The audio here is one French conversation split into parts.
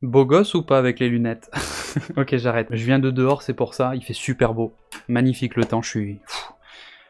Beau gosse ou pas avec les lunettes? Ok, j'arrête. Je viens de dehors, c'est pour ça, il fait super beau. Magnifique le temps, je suis...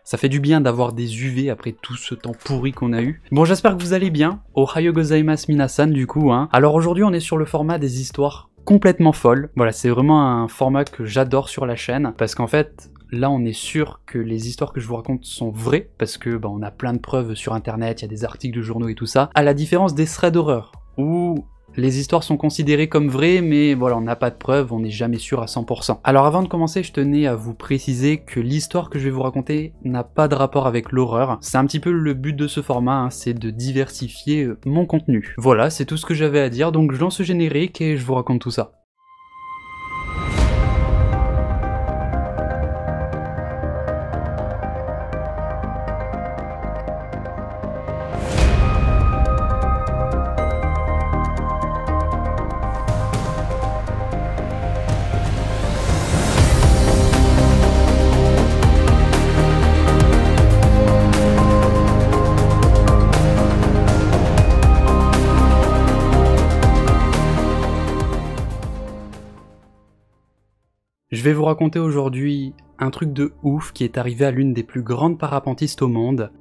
Ça fait du bien d'avoir des UV après tout ce temps pourri qu'on a eu. Bon, j'espère que vous allez bien. Ohayo gozaimasu minasan du coup, hein. Alors aujourd'hui, on est sur le format des histoires complètement folles. Voilà, c'est vraiment un format que j'adore sur la chaîne, parce qu'en fait... Là, on est sûr que les histoires que je vous raconte sont vraies, parce que on a plein de preuves sur internet, il y a des articles de journaux et tout ça, à la différence des threads d'horreur, où les histoires sont considérées comme vraies, mais voilà, on n'a pas de preuves, on n'est jamais sûr à 100%. Alors avant de commencer, je tenais à vous préciser que l'histoire que je vais vous raconter n'a pas de rapport avec l'horreur. C'est un petit peu le but de ce format, hein, c'est de diversifier mon contenu. Voilà, c'est tout ce que j'avais à dire, donc je lance le générique et je vous raconte tout ça. Je vais vous raconter aujourd'hui un truc de ouf qui est arrivé à l'une des plus grandes parapentistes au monde,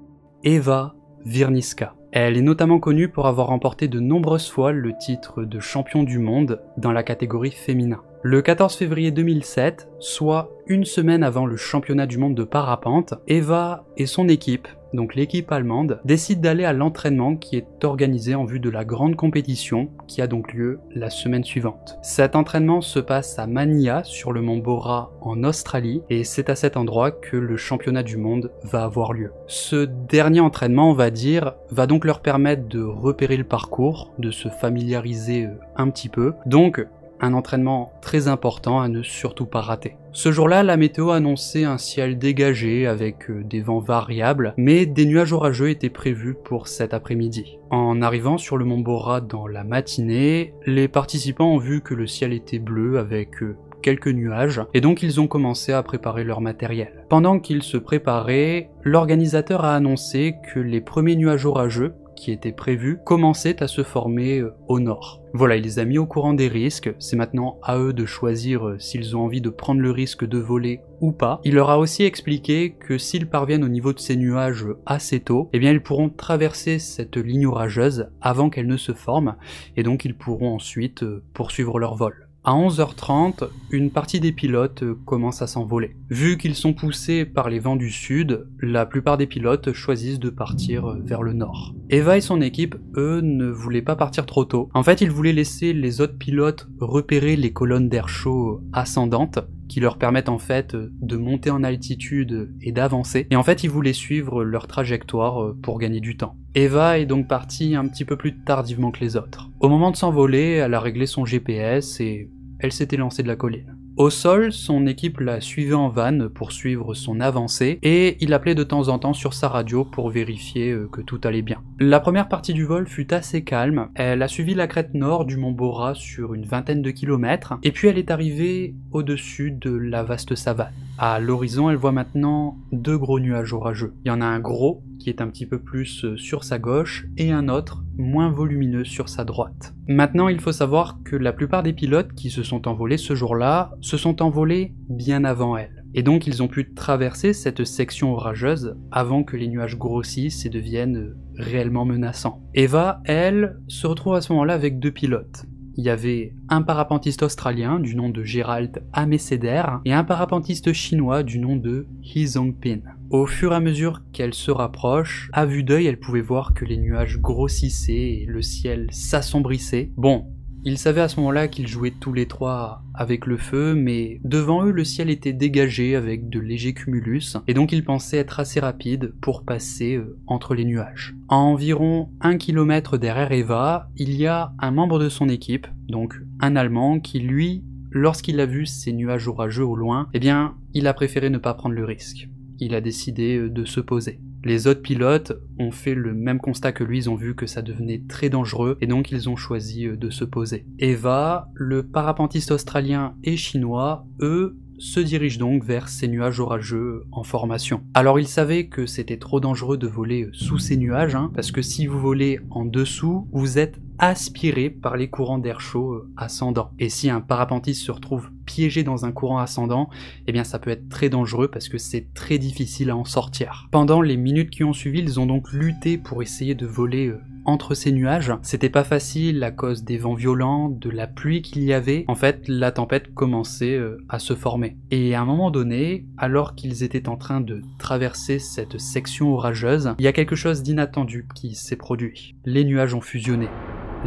Eva Wierniska. Elle est notamment connue pour avoir remporté de nombreuses fois le titre de champion du monde dans la catégorie féminin. Le 14 février 2007, soit une semaine avant le championnat du monde de parapente, Eva et son équipe, donc l'équipe allemande, décident d'aller à l'entraînement qui est organisé en vue de la grande compétition qui a donc lieu la semaine suivante. Cet entraînement se passe à Mania sur le mont Bora en Australie et c'est à cet endroit que le championnat du monde va avoir lieu. Ce dernier entraînement, on va dire, va donc leur permettre de repérer le parcours, de se familiariser un petit peu, donc un entraînement très important à ne surtout pas rater. Ce jour-là, la météo annonçait un ciel dégagé avec des vents variables, mais des nuages orageux étaient prévus pour cet après-midi. En arrivant sur le mont Bora dans la matinée, les participants ont vu que le ciel était bleu avec quelques nuages, et donc ils ont commencé à préparer leur matériel. Pendant qu'ils se préparaient, l'organisateur a annoncé que les premiers nuages orageux qui étaient prévus commençaient à se former au nord. Voilà, il les a mis au courant des risques, c'est maintenant à eux de choisir s'ils ont envie de prendre le risque de voler ou pas. Il leur a aussi expliqué que s'ils parviennent au niveau de ces nuages assez tôt, eh bien ils pourront traverser cette ligne orageuse avant qu'elle ne se forme, et donc ils pourront ensuite poursuivre leur vol. À 11h30, une partie des pilotes commence à s'envoler. Vu qu'ils sont poussés par les vents du sud, la plupart des pilotes choisissent de partir vers le nord. Eva et son équipe, eux, ne voulaient pas partir trop tôt. En fait, ils voulaient laisser les autres pilotes repérer les colonnes d'air chaud ascendantes, qui leur permettent en fait de monter en altitude et d'avancer. Et en fait, ils voulaient suivre leur trajectoire pour gagner du temps. Eva est donc partie un petit peu plus tardivement que les autres. Au moment de s'envoler, elle a réglé son GPS et elle s'était lancée de la colline. Au sol, son équipe la suivait en van pour suivre son avancée et il appelait de temps en temps sur sa radio pour vérifier que tout allait bien. La première partie du vol fut assez calme, elle a suivi la crête nord du mont Bora sur une vingtaine de kilomètres et puis elle est arrivée au-dessus de la vaste savane. À l'horizon, elle voit maintenant deux gros nuages orageux. Il y en a un gros qui est un petit peu plus sur sa gauche et un autre moins volumineux sur sa droite. Maintenant, il faut savoir que la plupart des pilotes qui se sont envolés ce jour-là se sont envolés bien avant elle. Et donc ils ont pu traverser cette section orageuse avant que les nuages grossissent et deviennent réellement menaçants. Eva, elle, se retrouve à ce moment-là avec deux pilotes. Il y avait un parapentiste australien du nom de Gerald Ameseder et un parapentiste chinois du nom de He Zongpin. Au fur et à mesure qu'elle se rapproche, à vue d'œil, elle pouvait voir que les nuages grossissaient et le ciel s'assombrissait. Bon, ils savaient à ce moment-là qu'ils jouaient tous les trois avec le feu, mais devant eux, le ciel était dégagé avec de légers cumulus, et donc ils pensaient être assez rapides pour passer entre les nuages. À environ 1 km derrière Eva, il y a un membre de son équipe, donc un Allemand, qui lui, lorsqu'il a vu ces nuages orageux au loin, eh bien, il a préféré ne pas prendre le risque. Il a décidé de se poser. Les autres pilotes ont fait le même constat que lui, ils ont vu que ça devenait très dangereux et donc ils ont choisi de se poser. Eva, le parapentiste australien et chinois, eux, se dirige donc vers ces nuages orageux en formation. Alors il savait que c'était trop dangereux de voler sous ces nuages, parce que si vous volez en dessous, vous êtes aspiré par les courants d'air chaud ascendants. Et si un parapentiste se retrouve piégé dans un courant ascendant, eh bien ça peut être très dangereux parce que c'est très difficile à en sortir. Pendant les minutes qui ont suivi, ils ont donc lutté pour essayer de voler entre ces nuages. C'était pas facile à cause des vents violents, de la pluie qu'il y avait. En fait, la tempête commençait à se former. Et à un moment donné, alors qu'ils étaient en train de traverser cette section orageuse, il y a quelque chose d'inattendu qui s'est produit. Les nuages ont fusionné.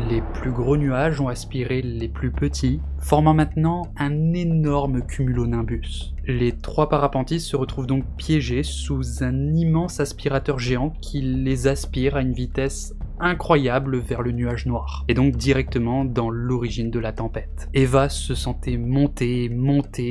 Les plus gros nuages ont aspiré les plus petits, formant maintenant un énorme cumulonimbus. Les 3 parapentistes se retrouvent donc piégés sous un immense aspirateur géant qui les aspire à une vitesse incroyable vers le nuage noir, et donc directement dans l'origine de la tempête. Eva se sentait monter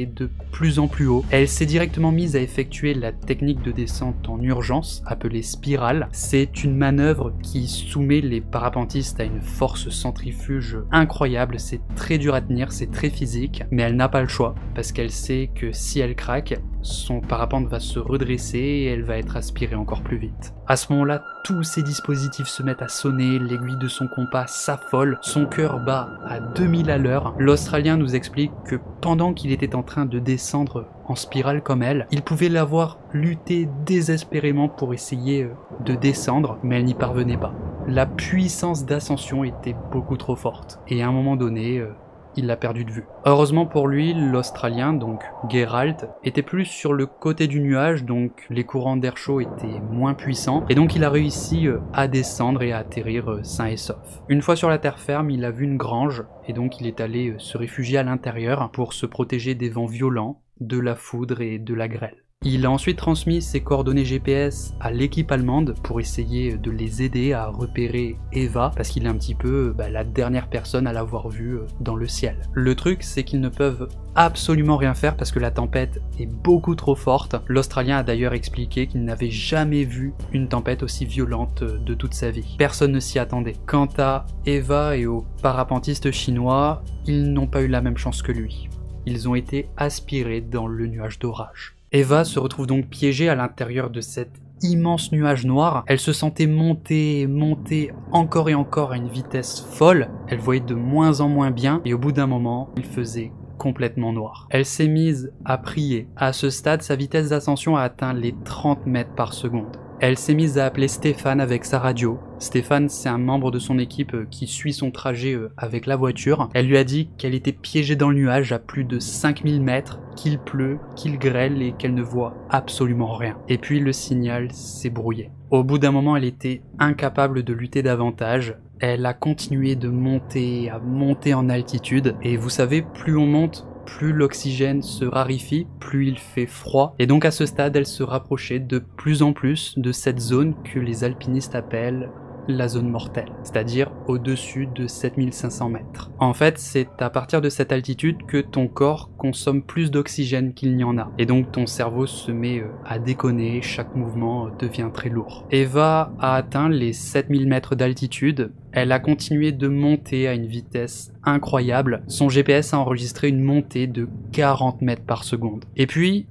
de plus en plus haut. Elle s'est directement mise à effectuer la technique de descente en urgence, appelée spirale. C'est une manœuvre qui soumet les parapentistes à une force centrifuge incroyable, c'est très dur à tenir, c'est très physique, mais elle n'a pas le choix, parce qu'elle sait que si elle craque, son parapente va se redresser et elle va être aspirée encore plus vite. À ce moment-là, tous ces dispositifs se mettent à sonner, l'aiguille de son compas s'affole, son cœur bat à 2000 à l'heure. L'Australien nous explique que pendant qu'il était en train de descendre en spirale comme elle, il pouvait la voir lutter désespérément pour essayer de descendre, mais elle n'y parvenait pas. La puissance d'ascension était beaucoup trop forte, et à un moment donné, il l'a perdu de vue. Heureusement pour lui, l'Australien, donc Geralt, était plus sur le côté du nuage, donc les courants d'air chaud étaient moins puissants, et donc il a réussi à descendre et à atterrir sain et sauf. Une fois sur la terre ferme, il a vu une grange, et donc il est allé se réfugier à l'intérieur pour se protéger des vents violents, de la foudre et de la grêle. Il a ensuite transmis ses coordonnées GPS à l'équipe allemande pour essayer de les aider à repérer Eva, parce qu'il est un petit peu la dernière personne à l'avoir vue dans le ciel. Le truc, c'est qu'ils ne peuvent absolument rien faire parce que la tempête est beaucoup trop forte. L'Australien a d'ailleurs expliqué qu'il n'avait jamais vu une tempête aussi violente de toute sa vie. Personne ne s'y attendait. Quant à Eva et aux parapentistes chinois, ils n'ont pas eu la même chance que lui. Ils ont été aspirés dans le nuage d'orage. Eva se retrouve donc piégée à l'intérieur de cet immense nuage noir. Elle se sentait monter encore et encore à une vitesse folle. Elle voyait de moins en moins bien et au bout d'un moment, il faisait complètement noir. Elle s'est mise à prier. À ce stade, sa vitesse d'ascension a atteint les 30 mètres par seconde. Elle s'est mise à appeler Stéphane avec sa radio. Stéphane, c'est un membre de son équipe qui suit son trajet avec la voiture. Elle lui a dit qu'elle était piégée dans le nuage à plus de 5000 mètres, qu'il pleut, qu'il grêle et qu'elle ne voit absolument rien. Et puis le signal s'est brouillé. Au bout d'un moment, elle était incapable de lutter davantage. Elle a continué de monter, à monter en altitude. Et vous savez, plus on monte, plus l'oxygène se raréfie, plus il fait froid, et donc à ce stade elle se rapprochait de plus en plus de cette zone que les alpinistes appellent la zone mortelle, c'est-à-dire au-dessus de 7500 mètres. En fait, c'est à partir de cette altitude que ton corps consomme plus d'oxygène qu'il n'y en a, et donc ton cerveau se met à déconner, chaque mouvement devient très lourd. Eva a atteint les 7000 mètres d'altitude, elle a continué de monter à une vitesse incroyable, son GPS a enregistré une montée de 40 mètres par seconde. Et puis,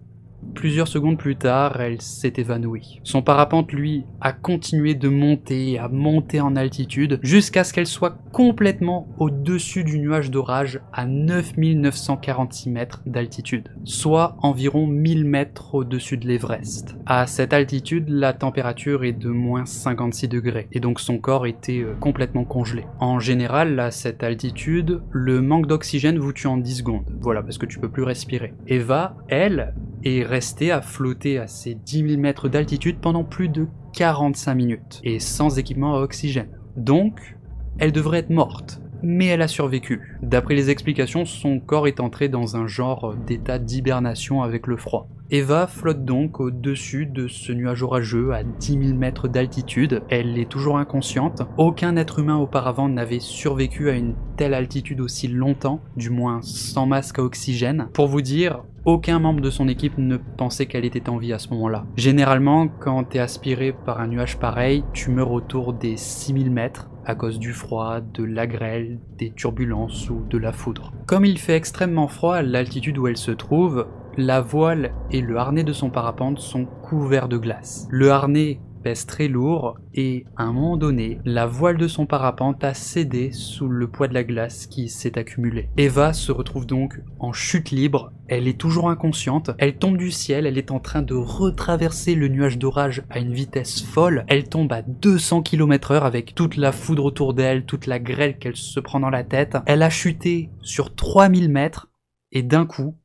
plusieurs secondes plus tard, elle s'est évanouie. Son parapente, lui, a continué de monter, à monter en altitude, jusqu'à ce qu'elle soit complètement au-dessus du nuage d'orage à 9946 mètres d'altitude, soit environ 1000 mètres au-dessus de l'Everest. À cette altitude, la température est de moins 56 degrés, et donc son corps était complètement congelé. En général, à cette altitude, le manque d'oxygène vous tue en 10 secondes, voilà, parce que tu peux plus respirer. Eva, elle, est restée à flotter à ces 10 000 mètres d'altitude pendant plus de 45 minutes, et sans équipement à oxygène. Donc, elle devrait être morte, mais elle a survécu. D'après les explications, son corps est entré dans un genre d'état d'hibernation avec le froid. Eva flotte donc au-dessus de ce nuage orageux à 10 000 mètres d'altitude. Elle est toujours inconsciente. Aucun être humain auparavant n'avait survécu à une telle altitude aussi longtemps, du moins sans masque à oxygène. Pour vous dire, aucun membre de son équipe ne pensait qu'elle était en vie à ce moment-là. Généralement, quand t'es aspiré par un nuage pareil, tu meurs autour des 6000 mètres à cause du froid, de la grêle, des turbulences ou de la foudre. Comme il fait extrêmement froid à l'altitude où elle se trouve, la voile et le harnais de son parapente sont couverts de glace. Le harnais pèse très lourd et à un moment donné, la voile de son parapente a cédé sous le poids de la glace qui s'est accumulée. Eva se retrouve donc en chute libre, elle est toujours inconsciente, elle tombe du ciel, elle est en train de retraverser le nuage d'orage à une vitesse folle, elle tombe à 200 km/h avec toute la foudre autour d'elle, toute la grêle qu'elle se prend dans la tête. Elle a chuté sur 3000 mètres et d'un coup,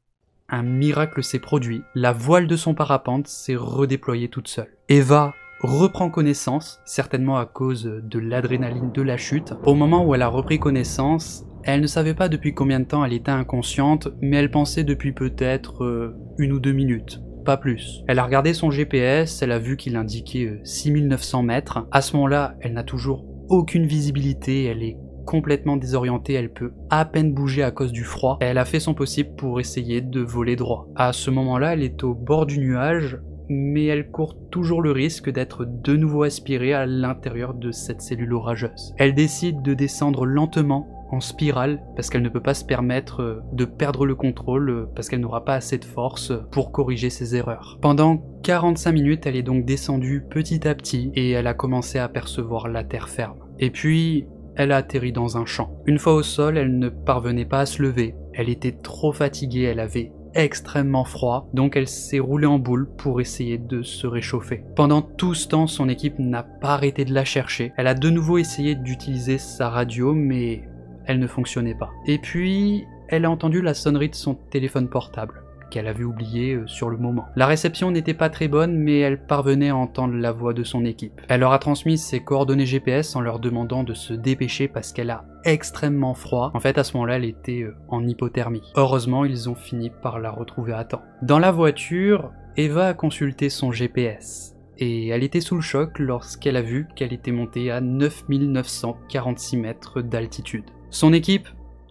un miracle s'est produit, la voile de son parapente s'est redéployée toute seule. Eva reprend connaissance, certainement à cause de l'adrénaline de la chute. Au moment où elle a repris connaissance, elle ne savait pas depuis combien de temps elle était inconsciente, mais elle pensait depuis peut-être 1 ou 2 minutes, pas plus. Elle a regardé son GPS, elle a vu qu'il indiquait 6900 mètres. À ce moment-là, elle n'a toujours aucune visibilité, elle est complètement désorientée, elle peut à peine bouger à cause du froid. Elle a fait son possible pour essayer de voler droit. À ce moment-là, elle est au bord du nuage, mais elle court toujours le risque d'être de nouveau aspirée à l'intérieur de cette cellule orageuse. Elle décide de descendre lentement en spirale parce qu'elle ne peut pas se permettre de perdre le contrôle parce qu'elle n'aura pas assez de force pour corriger ses erreurs. Pendant 45 minutes, elle est donc descendue petit à petit et elle a commencé à apercevoir la terre ferme. Et puis, elle a atterri dans un champ. Une fois au sol, elle ne parvenait pas à se lever. Elle était trop fatiguée, elle avait extrêmement froid, donc elle s'est roulée en boule pour essayer de se réchauffer. Pendant tout ce temps, son équipe n'a pas arrêté de la chercher. Elle a de nouveau essayé d'utiliser sa radio, mais elle ne fonctionnait pas. Et puis, elle a entendu la sonnerie de son téléphone portable, qu'elle avait oublié sur le moment. La réception n'était pas très bonne, mais elle parvenait à entendre la voix de son équipe. Elle leur a transmis ses coordonnées GPS en leur demandant de se dépêcher parce qu'elle a extrêmement froid. En fait, à ce moment-là, elle était en hypothermie. Heureusement, ils ont fini par la retrouver à temps. Dans la voiture, Eva a consulté son GPS. Et elle était sous le choc lorsqu'elle a vu qu'elle était montée à 9946 mètres d'altitude. Son équipe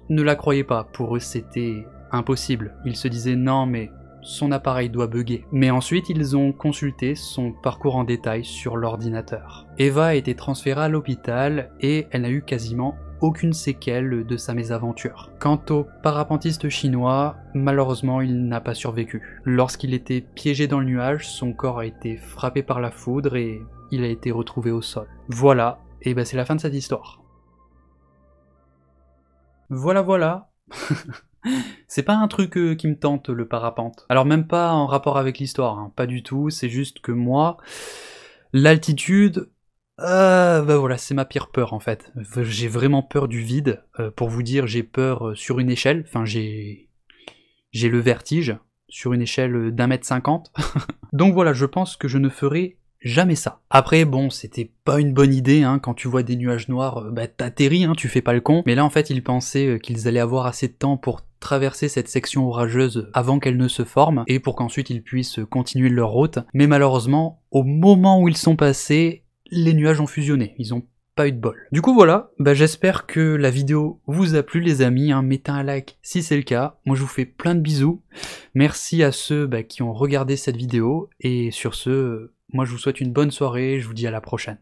ne la croyait pas, pour eux c'était impossible. Ils se disaient non mais son appareil doit bugger. Mais ensuite ils ont consulté son parcours en détail sur l'ordinateur. Eva a été transférée à l'hôpital et elle n'a eu quasiment aucune séquelle de sa mésaventure. Quant au parapentiste chinois, malheureusement il n'a pas survécu. Lorsqu'il était piégé dans le nuage, son corps a été frappé par la foudre et il a été retrouvé au sol. Voilà, et ben c'est la fin de cette histoire. Voilà. C'est pas un truc qui me tente, le parapente. Alors même pas en rapport avec l'histoire, hein, pas du tout, c'est juste que moi, l'altitude, bah voilà, c'est ma pire peur en fait. J'ai vraiment peur du vide. Pour vous dire, j'ai peur sur une échelle, enfin j'ai le vertige sur une échelle d'1,50 m. Donc voilà, je pense que je ne ferai jamais ça. Après bon, c'était pas une bonne idée, hein, quand tu vois des nuages noirs, bah t'atterris, hein, tu fais pas le con. Mais là en fait ils pensaient qu'ils allaient avoir assez de temps pour traverser cette section orageuse avant qu'elle ne se forme, et pour qu'ensuite ils puissent continuer leur route. Mais malheureusement, au moment où ils sont passés, les nuages ont fusionné, ils ont pas eu de bol. Du coup voilà, bah j'espère que la vidéo vous a plu les amis, hein, mettez un like si c'est le cas, moi je vous fais plein de bisous, merci à ceux qui ont regardé cette vidéo, et sur ce, moi je vous souhaite une bonne soirée, je vous dis à la prochaine.